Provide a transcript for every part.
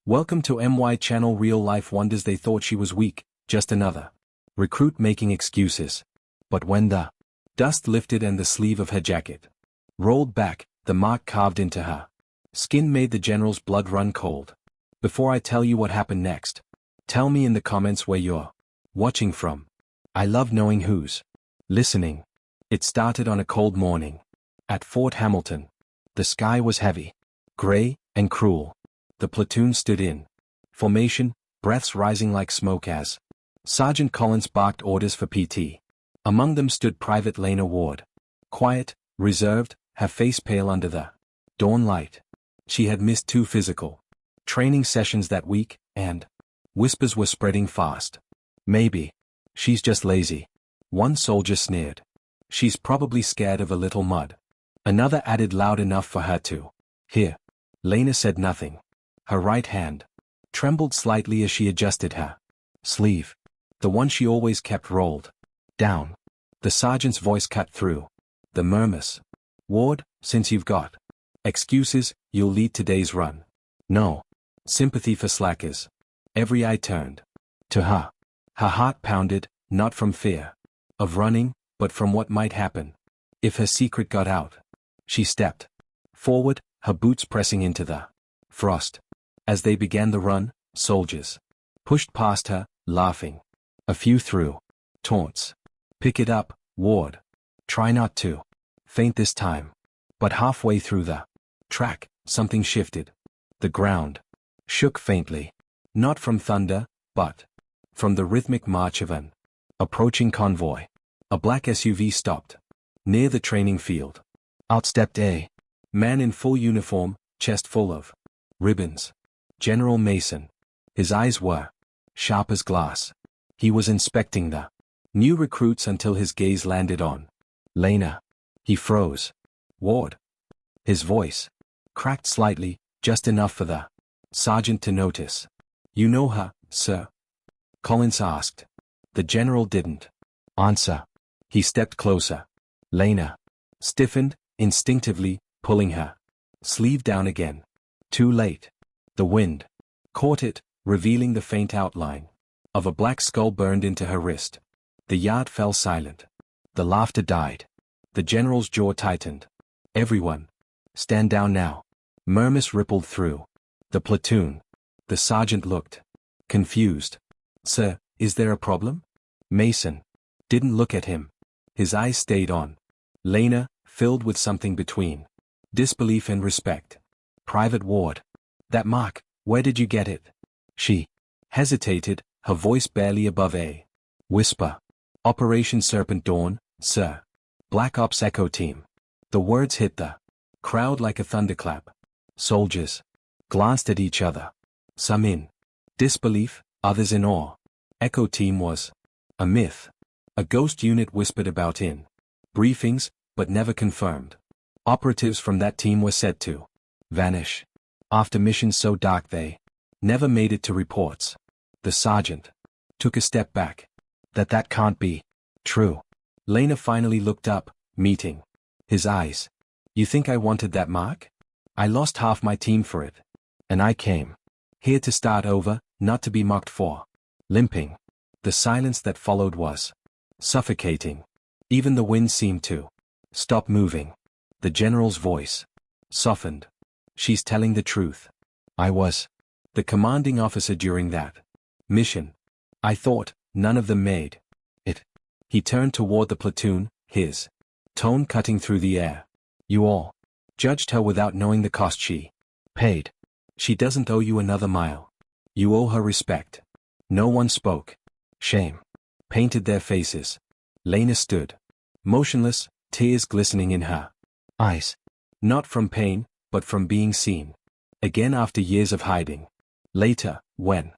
Welcome to MY channel Real Life Wonders. They thought she was weak, just another recruit making excuses. But when the dust lifted and the sleeve of her jacket rolled back, the mark carved into her skin made the general's blood run cold. Before I tell you what happened next, tell me in the comments where you're watching from. I love knowing who's listening. It started on a cold morning at Fort Hamilton. The sky was heavy, gray, and cruel. The platoon stood in formation, breaths rising like smoke as Sergeant Collins barked orders for PT. Among them stood Private Lena Ward. Quiet, reserved, her face pale under the dawn light. She had missed 2 physical training sessions that week, and whispers were spreading fast. Maybe she's just lazy. One soldier sneered. She's probably scared of a little mud. Another added loud enough for her to hear. Lena said nothing. Her right hand trembled slightly as she adjusted her sleeve, the one she always kept rolled down. The sergeant's voice cut through the murmurs. Ward, since you've got excuses, you'll lead today's run. No sympathy for slackers. Every eye turned to her. Her heart pounded, not from fear of running, but from what might happen if her secret got out. She stepped forward, her boots pressing into the frost. As they began the run, soldiers pushed past her, laughing. A few threw taunts. Pick it up, Ward. Try not to faint this time. But halfway through the track, something shifted. The ground shook faintly. Not from thunder, but from the rhythmic march of an approaching convoy. A black SUV stopped near the training field. Out stepped a man in full uniform, chest full of ribbons. General Mason. His eyes were sharp as glass. He was inspecting the new recruits until his gaze landed on Lena. He froze. Ward. His voice cracked slightly, just enough for the sergeant to notice. You know her, sir? Collins asked. The general didn't answer. He stepped closer. Lena stiffened, instinctively, pulling her sleeve down again. Too late. The wind caught it, revealing the faint outline of a black skull burned into her wrist. The yard fell silent. The laughter died. The general's jaw tightened. Everyone, stand down now. Murmurs rippled through the platoon. The sergeant looked confused. Sir, is there a problem? Mason didn't look at him. His eyes stayed on Lena, filled with something between disbelief and respect. Private Ward. That mark, where did you get it? She hesitated, her voice barely above a whisper. Operation Serpent Dawn, sir. Black Ops Echo Team. The words hit the crowd like a thunderclap. Soldiers glanced at each other. Some in disbelief, others in awe. Echo Team was a myth. A ghost unit whispered about in briefings, but never confirmed. Operatives from that team were said to vanish after missions so dark they never made it to reports. The sergeant took a step back. That can't be true. Lena finally looked up, meeting his eyes. You think I wanted that mark? I lost half my team for it. And I came here to start over, not to be mocked for limping. The silence that followed was suffocating. Even the wind seemed to stop moving. The general's voice softened. She's telling the truth. I was the commanding officer during that mission. I thought none of them made it. He turned toward the platoon, his tone cutting through the air. You all judged her without knowing the cost she paid. She doesn't owe you another mile. You owe her respect. No one spoke. Shame painted their faces. Lena stood motionless, tears glistening in her eyes. Not from pain, but from being seen again after years of hiding. Later, when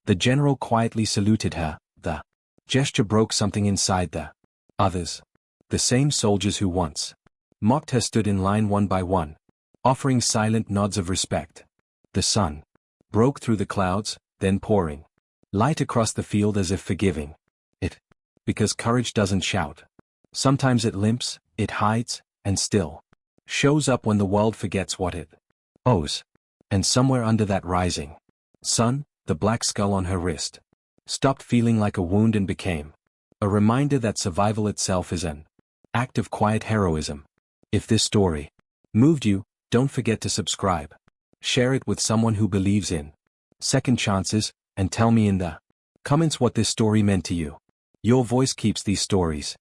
the general quietly saluted her, the gesture broke something inside the others. The same soldiers who once mocked her stood in line one by one, offering silent nods of respect. The sun broke through the clouds, then pouring light across the field as if forgiving it. Because courage doesn't shout. Sometimes it limps, it hides, and still shows up when the world forgets what it owes. And somewhere under that rising Sun, the black skull on her wrist, stopped feeling like a wound and became a reminder that survival itself is an act of quiet heroism. If this story moved you, don't forget to subscribe. Share it with someone who believes in second chances, and tell me in the comments what this story meant to you. Your voice keeps these stories